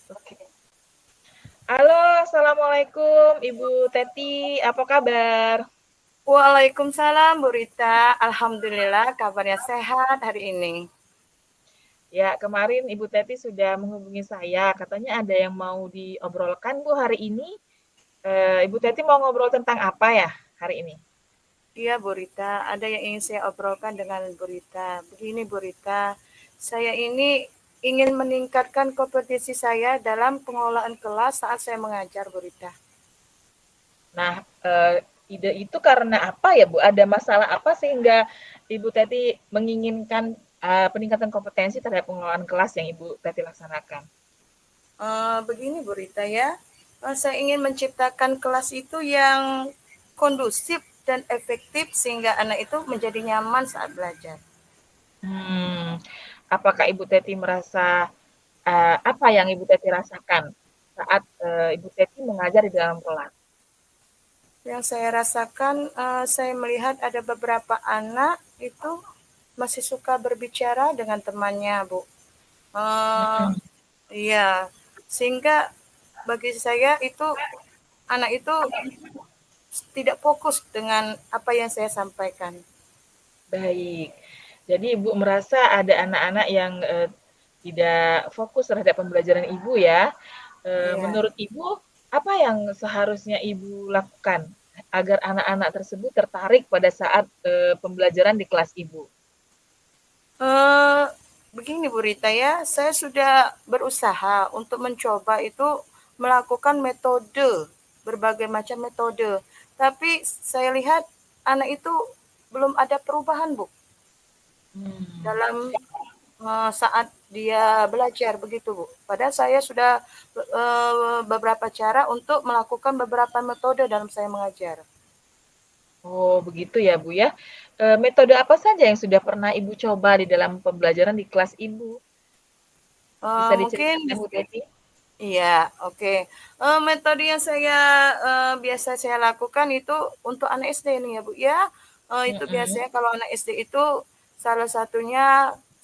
Oke. Halo, Assalamualaikum Ibu Teti, apa kabar? Waalaikumsalam Bu Rita, alhamdulillah kabarnya sehat hari ini. Ya, kemarin Ibu Teti sudah menghubungi saya, katanya ada yang mau diobrolkan Bu hari ini. Ibu Teti mau ngobrol tentang apa ya hari ini? Iya Bu Rita, ada yang ingin saya obrolkan dengan Bu Rita. Begini Bu Rita, saya ini ingin meningkatkan kompetisi saya dalam pengelolaan kelas saat saya mengajar Bu Rita. Nah, ide itu karena apa ya Bu? Ada masalah apa sehingga Ibu Teti menginginkan peningkatan kompetensi terhadap pengelolaan kelas yang Ibu Teti laksanakan? Begini Bu Rita ya, saya ingin menciptakan kelas itu yang kondusif dan efektif sehingga anak itu menjadi nyaman saat belajar. Hmm, apakah Ibu Teti merasa apa yang Ibu Teti rasakan saat Ibu Teti mengajar di dalam kelas? Yang saya rasakan, saya melihat ada beberapa anak itu masih suka berbicara dengan temannya, Bu. Eee, Mm-mm. iya, sehingga bagi saya itu anak itu tidak fokus dengan apa yang saya sampaikan. Baik. Jadi Ibu merasa ada anak-anak yang tidak fokus terhadap pembelajaran Ibu ya. Iya. Menurut Ibu, apa yang seharusnya Ibu lakukan agar anak-anak tersebut tertarik pada saat pembelajaran di kelas Ibu? Eee, Begini Bu Rita ya, saya sudah berusaha untuk mencoba itu melakukan metode, berbagai macam metode, tapi saya lihat anak itu belum ada perubahan, Bu, Hmm. dalam, saat dia belajar begitu, Bu. Padahal saya sudah, beberapa cara untuk melakukan beberapa metode dalam saya mengajar. Oh, begitu ya, Bu, ya. Metode apa saja yang sudah pernah Ibu coba di dalam pembelajaran di kelas Ibu? Bisa Mungkin diceritakan, Bu Teti? iya, oke. Metode yang biasa saya lakukan itu untuk anak SD nih ya, Bu, ya. Itu Mhm, biasanya kalau anak SD itu salah satunya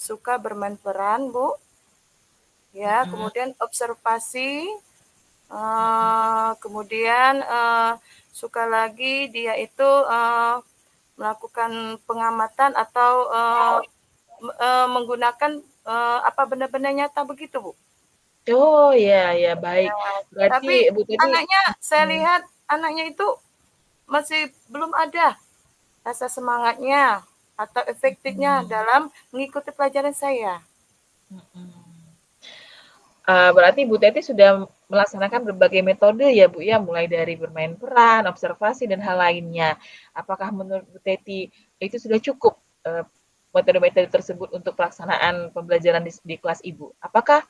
suka bermain peran, Bu, ya, mhm, kemudian observasi, mhm. kemudian, suka lagi dia itu, melakukan pengamatan atau, menggunakan, apa, benda-benda nyata begitu, Bu. Oh, ya ya, baik. Berarti Tapi Bu Teti anaknya saya mhm, lihat anaknya itu masih belum ada rasa semangatnya atau efektifnya mhm, dalam mengikuti pelajaran saya. mhm. Berarti Bu Teti sudah melaksanakan berbagai metode ya, Bu, ya? Mulai dari bermain peran, observasi, dan hal lainnya. Apakah menurut Bu Teti itu sudah cukup, metode-metode tersebut untuk pelaksanaan pembelajaran di kelas Ibu? Apakah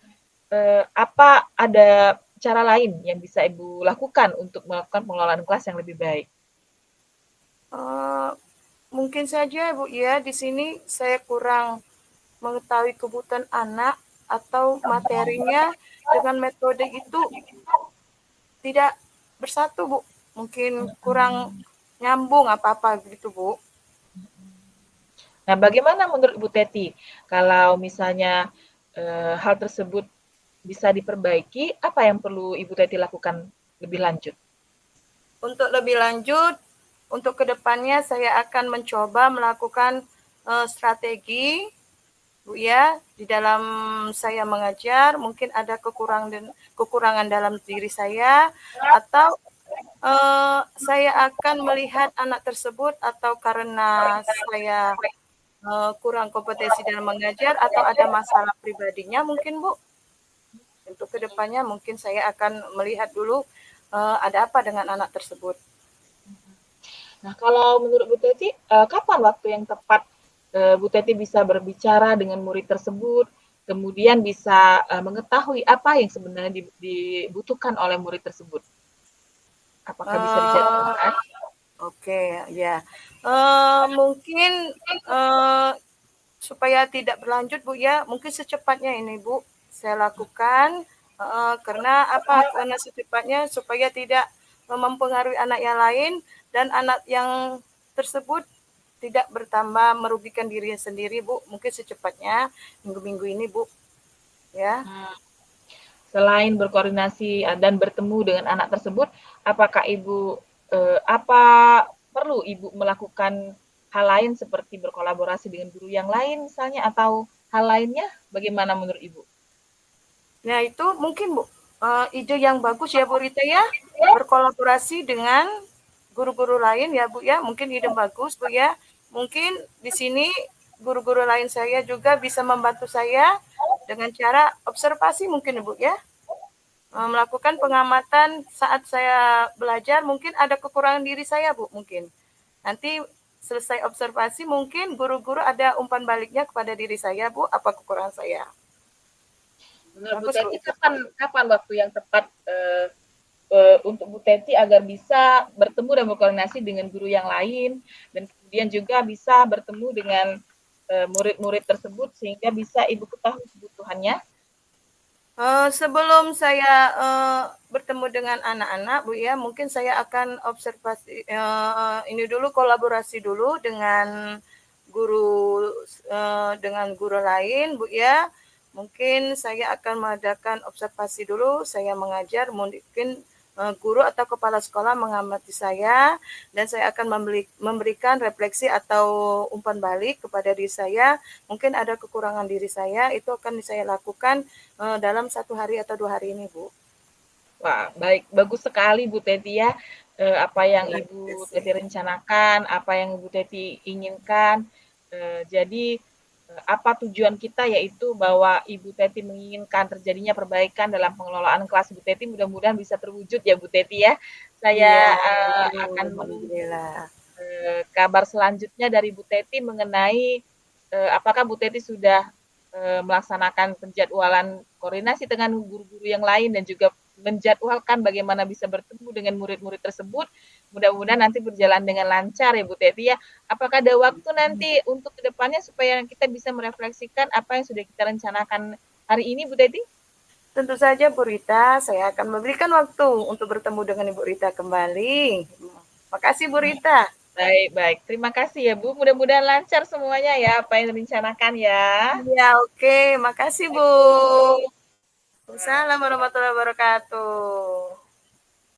apa ada cara lain yang bisa Ibu lakukan untuk melakukan pengelolaan kelas yang lebih baik? Eee, Mungkin saja Bu ya di sini saya kurang mengetahui kebutuhan anak atau materinya dengan metode itu tidak bersatu Bu, mungkin kurang Mhm. nyambung apa-apa gitu Bu. Nah, bagaimana menurut Bu Teti kalau misalnya hal tersebut bisa diperbaiki, apa yang perlu Ibu Teti lakukan lebih lanjut? Untuk lebih lanjut, untuk kedepannya saya akan mencoba melakukan strategi, Bu ya, di dalam saya mengajar, mungkin ada kekurangan dalam diri saya, atau saya akan melihat anak tersebut, atau karena saya kurang kompetensi dalam mengajar, atau ada masalah pribadinya mungkin Bu. Untuk kedepannya mungkin saya akan melihat dulu ada apa dengan anak tersebut. Nah, kalau menurut Bu Teti, kapan waktu yang tepat Bu Teti bisa berbicara dengan murid tersebut, kemudian bisa mengetahui apa yang sebenarnya dibutuhkan oleh murid tersebut? Apakah bisa Eh, diceritakan? Oke, ya. Mungkin eh, supaya tidak berlanjut, Bu ya, mungkin secepatnya ini, Bu, saya lakukan. Karena apa? Karena secepatnya supaya tidak mempengaruhi anak yang lain dan anak yang tersebut tidak bertambah merugikan dirinya sendiri, Bu. Mungkin secepatnya minggu-minggu ini, Bu, ya. Hmm. selain berkoordinasi dan bertemu dengan anak tersebut, apakah Ibu apa perlu Ibu melakukan hal lain seperti berkolaborasi dengan guru yang lain misalnya atau hal lainnya? Bagaimana menurut Ibu? Nah, itu mungkin Bu, ide yang bagus ya Bu Rita ya, berkolaborasi dengan guru-guru lain ya Bu ya, mungkin ide bagus Bu ya. Mungkin di sini guru-guru lain saya juga bisa membantu saya dengan cara observasi mungkin Bu ya. Melakukan pengamatan saat saya belajar, mungkin ada kekurangan diri saya Bu mungkin. Nanti selesai observasi mungkin guru-guru ada umpan baliknya kepada diri saya Bu, apa kekurangan saya. Menurut Bu Bagus Bu Teti, itu. kapan waktu yang tepat untuk Bu Teti agar bisa bertemu dan berkoordinasi dengan guru yang lain dan kemudian juga bisa bertemu dengan murid-murid tersebut sehingga bisa Ibu ketahui kebutuhannya? Sebelum saya bertemu dengan anak-anak, Bu ya, mungkin saya akan observasi ini dulu kolaborasi dulu dengan guru lain, Bu ya. Mungkin saya akan mengadakan observasi dulu, saya mengajar, mungkin guru atau kepala sekolah mengamati saya dan saya akan memberikan refleksi atau umpan balik kepada diri saya. Mungkin ada kekurangan diri saya, itu akan saya lakukan dalam 1 hari atau 2 hari ini, Bu. Wah, baik, bagus sekali Bu Teti ya. Apa yang Ibu Teti rencanakan, apa yang Ibu Teti inginkan. Jadi apa tujuan kita yaitu bahwa Ibu Teti menginginkan terjadinya perbaikan dalam pengelolaan kelas Bu Teti, mudah-mudahan bisa terwujud ya Bu Teti ya. Iya, Saya akan menunggu alhamdulillah. kabar selanjutnya dari Bu Teti mengenai apakah Bu Teti sudah melaksanakan penjadwalan koordinasi dengan guru-guru yang lain dan juga menjadwalkan bagaimana bisa bertemu dengan murid-murid tersebut. Mudah-mudahan nanti berjalan dengan lancar ya Bu Teti ya. Apakah ada waktu nanti untuk kedepannya supaya kita bisa merefleksikan apa yang sudah kita rencanakan hari ini Bu Teti? Tentu saja Bu Rita, saya akan memberikan waktu untuk bertemu dengan Ibu Rita kembali. Makasih Bu Rita. Baik, baik. Terima kasih ya Bu. Mudah-mudahan lancar semuanya ya apa yang direncanakan ya. Iya, oke. Makasih Bu. Oke. Assalamualaikum warahmatullahi wabarakatuh.